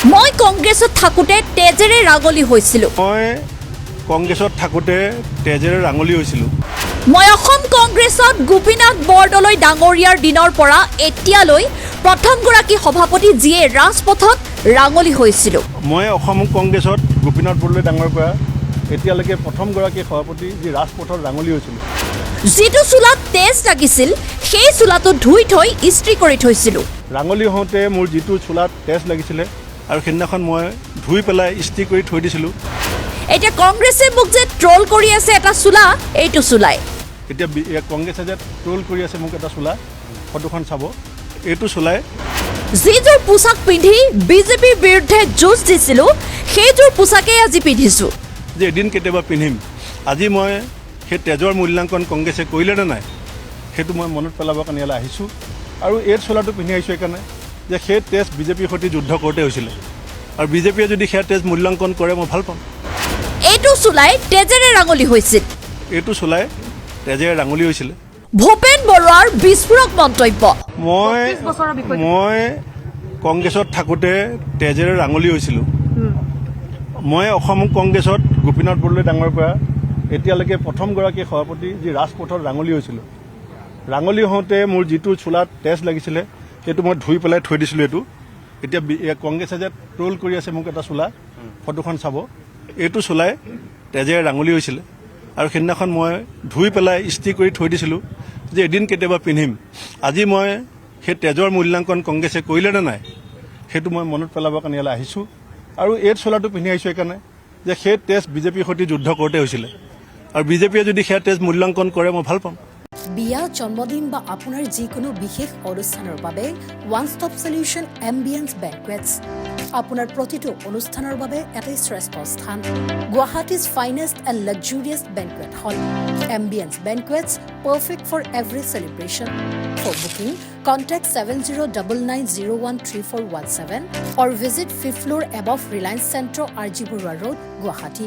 মই কংগ্ৰেছত থাকোঁতে তেজেৰে ৰাঙলী হৈছিলোঁ। মই কংগ্ৰেছত থাকোঁতে তেজেৰে ৰাঙলী হৈছিলোঁ। মই অসম কংগ্ৰেছত গোপীনাথ বৰদলৈ ডাঙৰীয়াৰ দিনৰ পৰা এতিয়ালৈ প্ৰথমগৰাকী সভাপতি যিয়ে ৰাজপথত ৰাঙলী হৈছিলোঁ। মই অসম কংগ্ৰেছত গোপীনাথ বৰদলৈ ডাঙৰীয়াৰ পৰা এতিয়ালৈকে প্ৰথমগৰাকী সভাপতি যি ৰাজপথত ৰাঙলী হৈছিলোঁ। যিটো চোলাত তেজ লাগিছিল সেই চোলাটো ধুই থৈ ইস্ত্ৰি কৰি থৈছিলোঁ। ৰাঙলী হওঁতে মোৰ যিটো চোলাত তেজ লাগিছিলে আৰু সেইদিনাখন মই ধুই পেলাই ইস্ত্ৰি কৰি থৈ দিছিলোঁ। এতিয়া কংগ্ৰেছে মোক যে ট্ৰল কৰি আছে এটা চোলা, এইটো চোলাই। এতিয়া কংগ্ৰেছে যে ট্ৰল কৰি আছে মোক এটা চোলা, ফটোখন চাব, এইটো চোলাই। যিযোৰ পোছাক পিন্ধি বিজেপিৰ বিৰুদ্ধে যুঁজ দিছিলোঁ সেইযোৰ পোছাকেই আজি পিন্ধিছোঁ। যে এদিন কেতিয়াবা পিন্ধিম, আজি মই সেই তেজৰ মূল্যাংকন কংগ্ৰেছে কৰিলে নে নাই সেইটো মই মনত পেলাবৰ কাৰণে ইয়ালৈ আহিছোঁ। আৰু এই চোলাটো পিন্ধি আহিছোঁ সেইকাৰণে যে সেই তেজ বিজেপিৰ সৈতে যুদ্ধ কৰোঁতে হৈছিলে, আৰু বিজেপিয়ে যদি সেয়া তেজ মূল্যাংকন কৰে মই ভাল পাম। এইটো চোলাই তেজেৰে ৰাঙলী হৈছিল। এইটো চোলাই তেজেৰে ৰাঙলী হৈছিলে। ভূপেন বৰুৱাৰ বিস্ফোৰক মন্তব্য। মই কংগ্ৰেছত থাকোঁতে তেজেৰে ৰাঙলী হৈছিলোঁ। মই অসম কংগ্ৰেছত গোপীনাথ বৰদলৈ ডাঙৰীয়াৰ পৰা এতিয়ালৈকে প্ৰথমগৰাকী সভাপতি যি ৰাজপথত ৰাঙলী হৈছিলোঁ। ৰাঙলী হওঁতে মোৰ যিটো চোলাত তেজ লাগিছিলে সেইটো মই ধুই পেলাই থৈ দিছিলোঁ। এতিয়া কংগ্ৰেছে যে ট্ৰল কৰি আছে মোক এটা চোলা, ফটোখন চাব, এইটো চোলাই তেজেৰে ৰাঙলী হৈছিলে। আৰু সেইদিনাখন মই ধুই পেলাই ইস্ত্ৰি কৰি থৈ দিছিলোঁ যে এদিন কেতিয়াবা পিন্ধিম, আজি মই সেই তেজৰ মূল্যাংকন কংগ্ৰেছে কৰিলে নে নাই সেইটো মই মনত পেলাবৰ কাৰণে ইয়ালৈ আহিছোঁ। আৰু এই চোলাটো পিন্ধি আহিছোঁ সেইকাৰণে যে সেই তেজ বিজেপিৰ সৈতে যুদ্ধ কৰোঁতে হৈছিলে, আৰু বিজেপিয়ে যদি সেয়া তেজ মূল্যাংকন কৰে মই ভাল পাম। বিয়া, জন্মদিন বা আপোনাৰ যিকোনো বিশেষ অনুষ্ঠানৰ বাবে one stop solution ambience banquets. আপোনাৰ প্ৰতিটো অনুষ্ঠানৰ বাবে এটাই শ্ৰেষ্ঠ স্থান, Guwahati's finest and luxurious banquet hall. Ambience banquets, perfect for every celebration. For booking, contact 7099013417 or visit 5th floor above Reliance Centro, RG Burwa Road, Guwahati.